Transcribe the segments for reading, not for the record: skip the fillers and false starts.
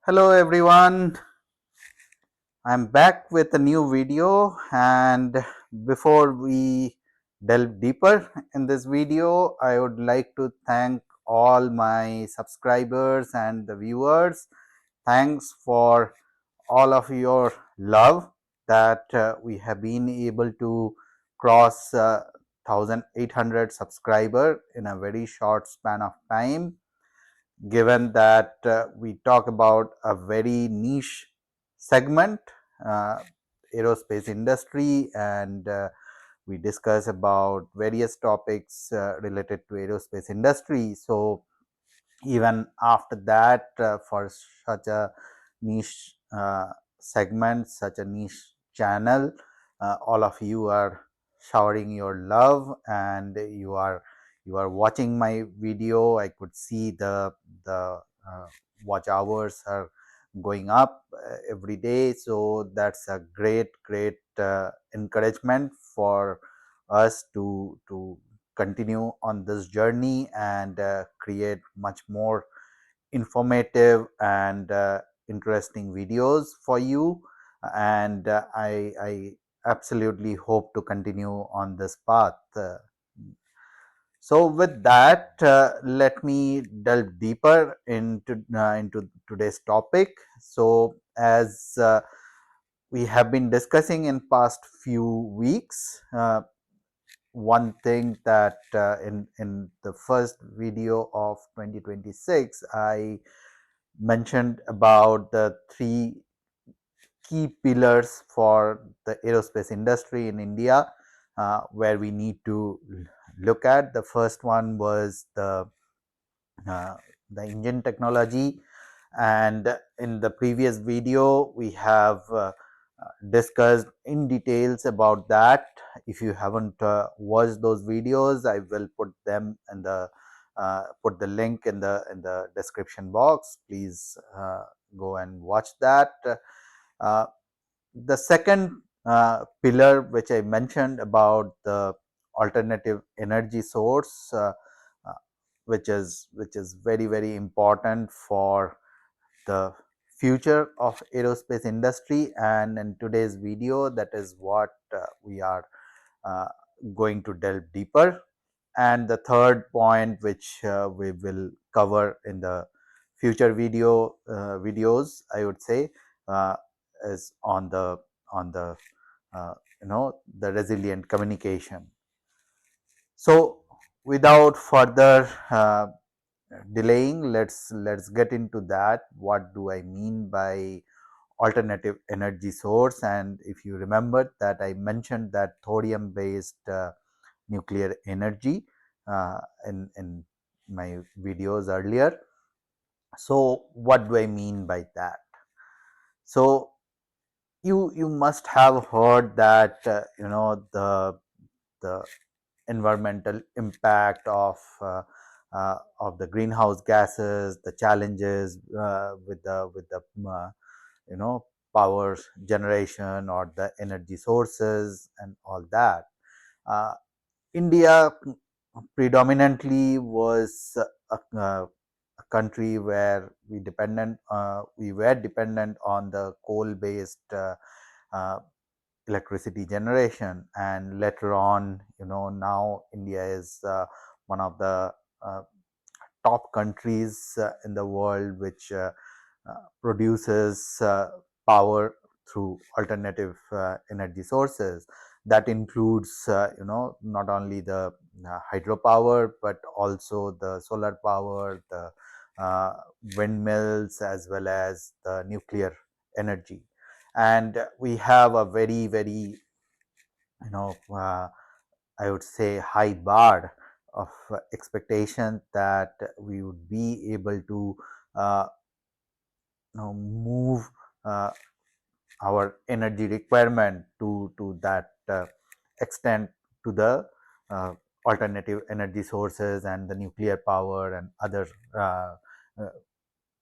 Hello everyone, I'm back with a new video, and before we delve deeper in this video, I would like to thank all my subscribers and the viewers. Thanks for all of your love that we have been able to cross 1800 subscriber in a very short span of time, given that we talk about a very niche segment, uh, aerospace industry, and we discuss about various topics related to aerospace industry. So even after that, for such a niche segment, such a niche channel, all of you are showering your love, and you are watching my video. I could see the watch hours are going up every day, so that's a great encouragement for us to continue on this journey and create much more informative and interesting videos for you. And I absolutely hope to continue on this path. So with that, let me delve deeper into today's topic. So as we have been discussing in past few weeks, one thing that in the first video of 2026 I mentioned about the three key pillars for the aerospace industry in India, where we need to look at. The first one was uh, the engine technology, and in the previous video we have discussed in details about that. If you haven't watched those videos, I will put them in the put the link in the description box. Please go and watch that. uh, the second pillar which I mentioned about the alternative energy source, uh, which is very important for the future of aerospace industry, and in today's video that is what we are uh, going to delve deeper. And the third point which we will cover in the future videos, I would say, uh, is on the the resilient communication. So without further delaying, let's get into that. What do I mean by alternative energy source? And if you remember that I mentioned that thorium based nuclear energy in my videos earlier. So what do I mean by that? So you must have heard that the environmental impact of the greenhouse gases, the challenges with the you know power generation or the energy sources and all that. uh, India predominantly was a country where we were dependent on the coal based uh, electricity generation, and later on, now India is one of the uh, top countries in the world which produces power through alternative energy sources. That includes not only the hydropower, but also the solar power, the windmills, as well as the nuclear energy. And we have a very you know uh, I would say high bar of expectation that we would be able to uh, move uh, our energy requirement to that extent, to the uh, alternative energy sources and the nuclear power and other uh, uh,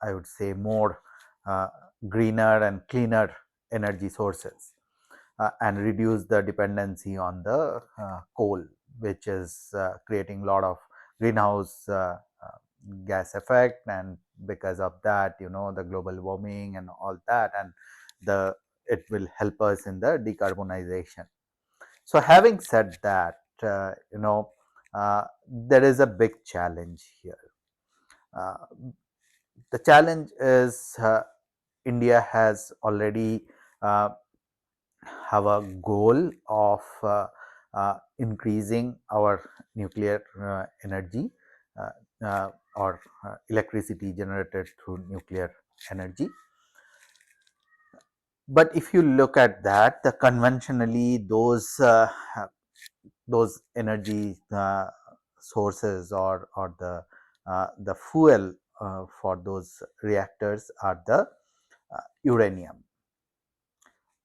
I would say more uh, greener and cleaner energy sources, and reduce the dependency on the coal, which is creating a lot of greenhouse gas effect, and because of that, the global warming and all that, and the it will help us in the decarbonization. So having said that, there is a big challenge here. uh, the challenge is, India has already uh, have a goal of increasing our nuclear energy, uh, or electricity generated through nuclear energy. But if you look at that, the conventionally those energy sources, or the fuel for those reactors are the uranium,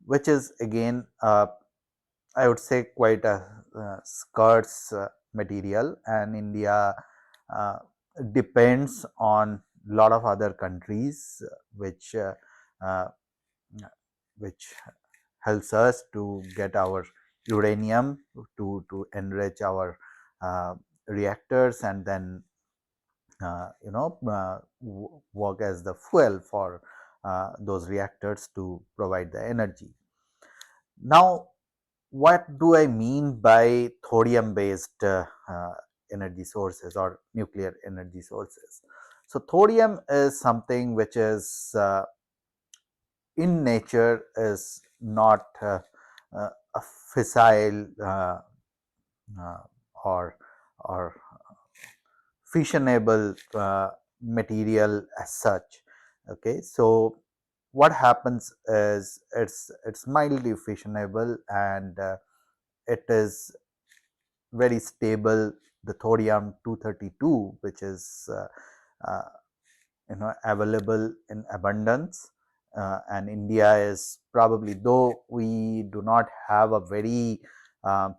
which is again, I would say, quite a scarce material, and India uh, depends on a lot of other countries, which uh, which helps us to get our uranium to enrich our reactors, and then work as the fuel for those reactors to provide the energy. Now, what do I mean by thorium based energy sources or nuclear energy sources? So, thorium is something which is in nature is not a fissile uh, or or fissionable material as such. Okay, so what happens is it's mildly fissionable, and it is very stable. The thorium 232, which is uh, available in abundance, and India is probably, though we do not have a very um,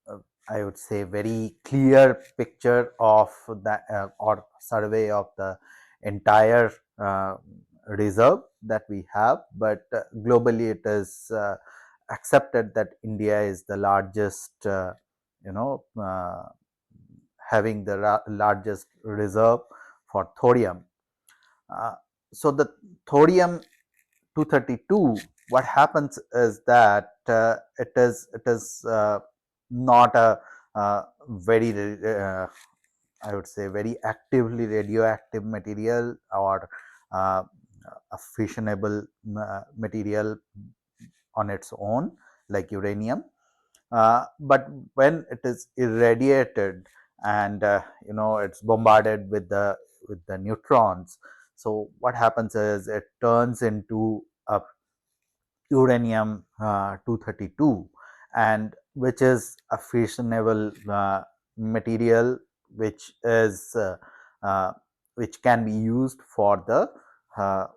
uh, I would say very clear picture of that, or survey of the entire uh, reserve that we have, but globally it is accepted that India is the largest, you know, uh, having the largest reserve for thorium. Uh, so the thorium 232, what happens is that it is not a very I would say very actively radioactive material, or uh, a fissionable material on its own like uranium. But when it is irradiated, and it's bombarded with the neutrons, so what happens is it turns into a uranium 232, and which is a fissionable material, which is uh, which can be used for the uh,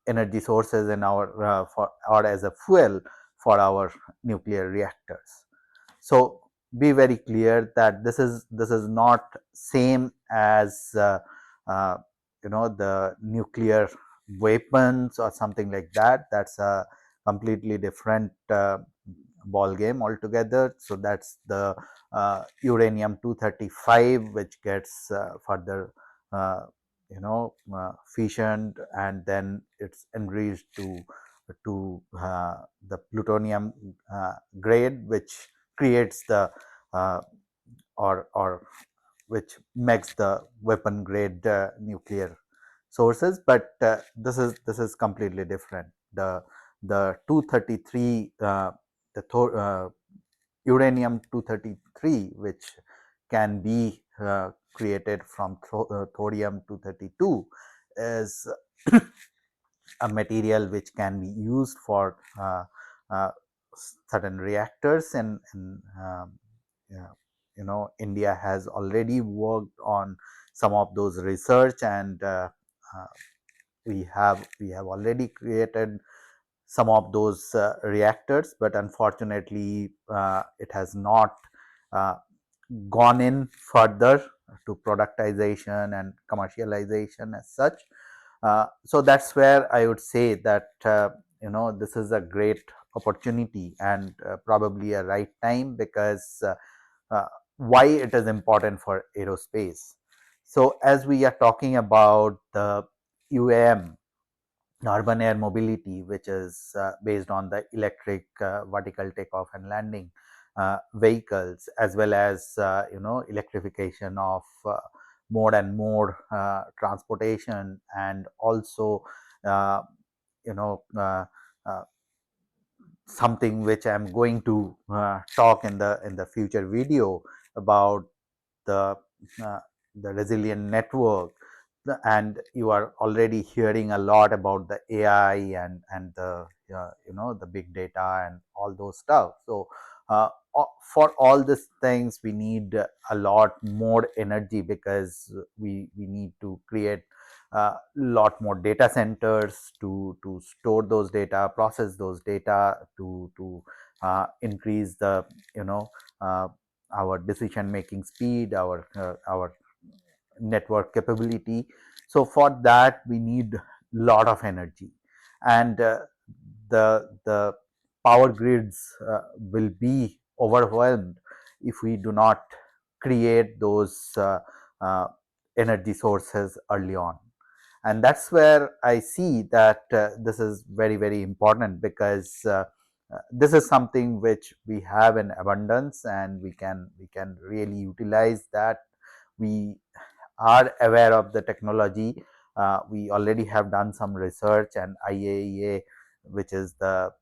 energy sources in our for or as a fuel for our nuclear reactors. So be very clear that this is not same as uh, the nuclear weapons or something like that. That's a completely different ball game altogether. So that's the uranium 235, which gets further fissioned, and then it's enriched to the plutonium grade, which creates the uh, or which makes the weapon grade nuclear sources. But this is completely different. The 233, uranium 233, which can be created from thorium 232, is a material which can be used for certain reactors, and yeah, India has already worked on some of those research, and uh, we have already created some of those reactors, but unfortunately it has not uh, gone in further to productization and commercialization as such. So that's where I would say that this is a great opportunity, and probably a right time, because uh, why it is important for aerospace. So as we are talking about the UAM, urban air mobility, which is based on the electric vertical takeoff and landing vehicles, as well as electrification of more and more transportation, and also uh, you know uh, something which I'm going to talk in the future video about the uh, the resilient network. And you are already hearing a lot about the AI and the the big data and all those stuff. So uh, for all these things we need a lot more energy, because we need to create a lot more data centers to store those data, process those data, to increase the you know uh, our decision making speed, our network capability. So for that we need lot of energy, and the power grids will be overwhelmed if we do not create those energy sources early on. And that's where I see that this is very very important, because this is something which we have in abundance, and we can really utilize that. We are aware of the technology. We already have done some research, and IAEA, which is the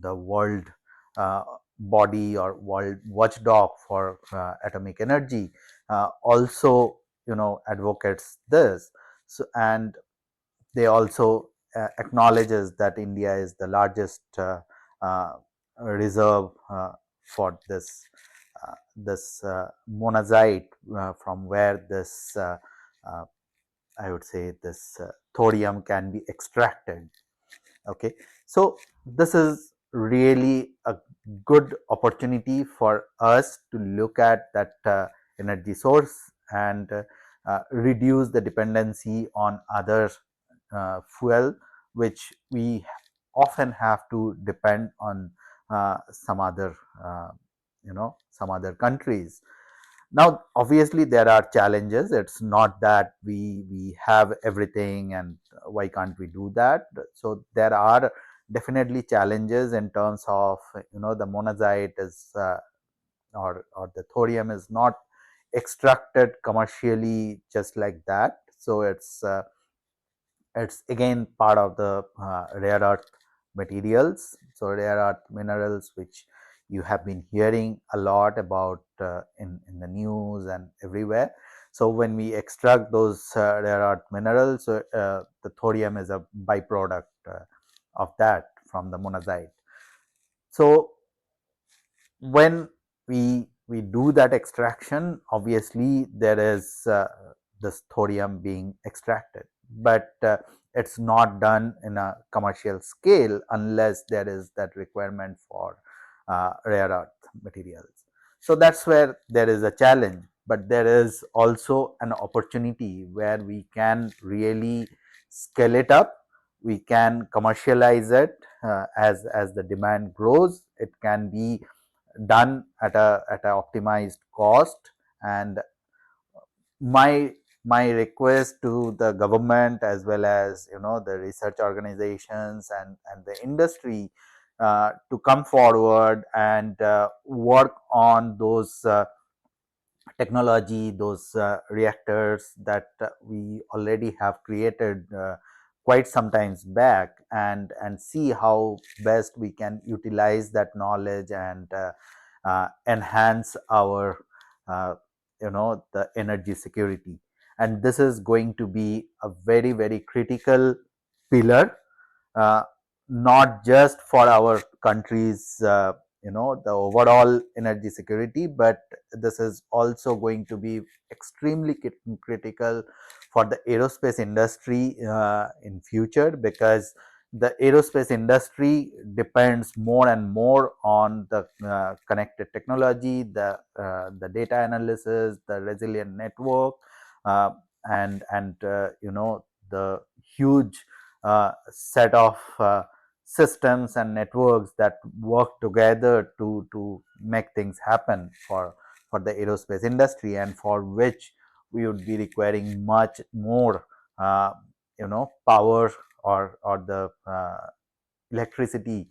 world uh, body or world watchdog for atomic energy, also advocates this. So, and they also acknowledges that India is the largest uh, reserve for this monazite, from where this I would say this thorium can be extracted. Okay, so this is really a good opportunity for us to look at that energy source, and reduce the dependency on other fuel, which we often have to depend on some other some other countries. Now obviously there are challenges. It's not that we have everything, and why can't we do that. So there are definitely challenges in terms of the monazite is or the thorium is not extracted commercially just like that. So it's again part of the rare earth materials, so rare earth minerals, which you have been hearing a lot about in the news and everywhere. So when we extract those rare earth minerals, the thorium is a byproduct of that from the monazite. So when we do that extraction, obviously there is this thorium being extracted, but it's not done in a commercial scale unless there is that requirement for rare earth materials. So that's where there is a challenge, but there is also an opportunity where we can really scale it up. We can commercialize it as the demand grows. It can be done at a optimized cost. And my my request to the government, as well as the research organizations and the industry, to come forward and work on those technology, those reactors that we already have created quite some times back, and see how best we can utilize that knowledge and enhance our the energy security. And this is going to be a very very critical pillar, uh, not just for our country's the overall energy security, but this is also going to be extremely critical for the aerospace industry in future, because the aerospace industry depends more and more on the connected technology, the data analysis, the resilient network, uh, and the huge set of systems and networks that work together to make things happen for the aerospace industry, and for which we would be requiring much more uh, power or the electricity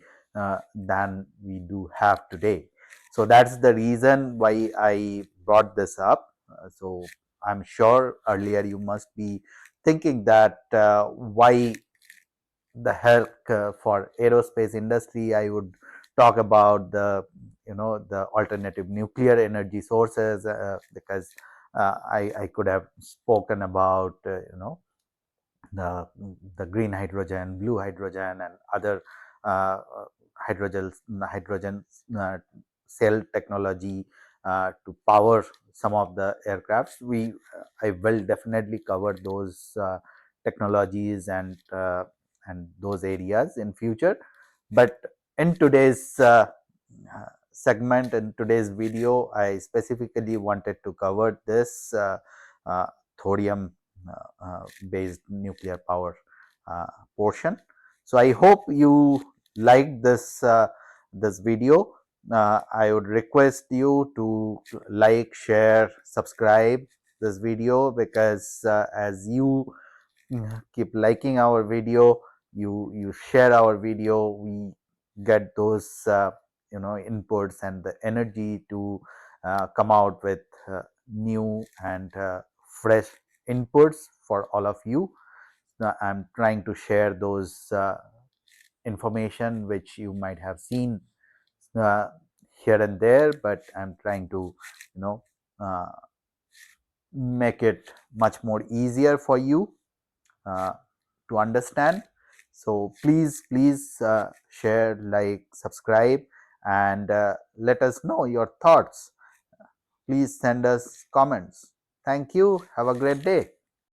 than we do have today. So that's the reason why I brought this up. So I'm sure earlier you must be thinking that why the heck for aerospace industry I would talk about the alternative nuclear energy sources, because I could have spoken about the the green hydrogen, blue hydrogen, and other uh, hydrogen hydrogen uh, cell technology to power some of the aircrafts. I will definitely cover those technologies and those areas in future. But in today's segment, in today's video, I specifically wanted to cover this uh, thorium based nuclear power uh, portion. So I hope you like this video. I would request you to like, share, subscribe this video, because as you keep liking our video, you share our video, we get those inputs and the energy to come out with new and fresh inputs for all of you. I'm trying to share those information which you might have seen uh, here and there, but I'm trying to you know uh, make it much more easier for you uh, to understand. So please share, like, subscribe, and let us know your thoughts. Please send us comments. Thank you. Have a great day.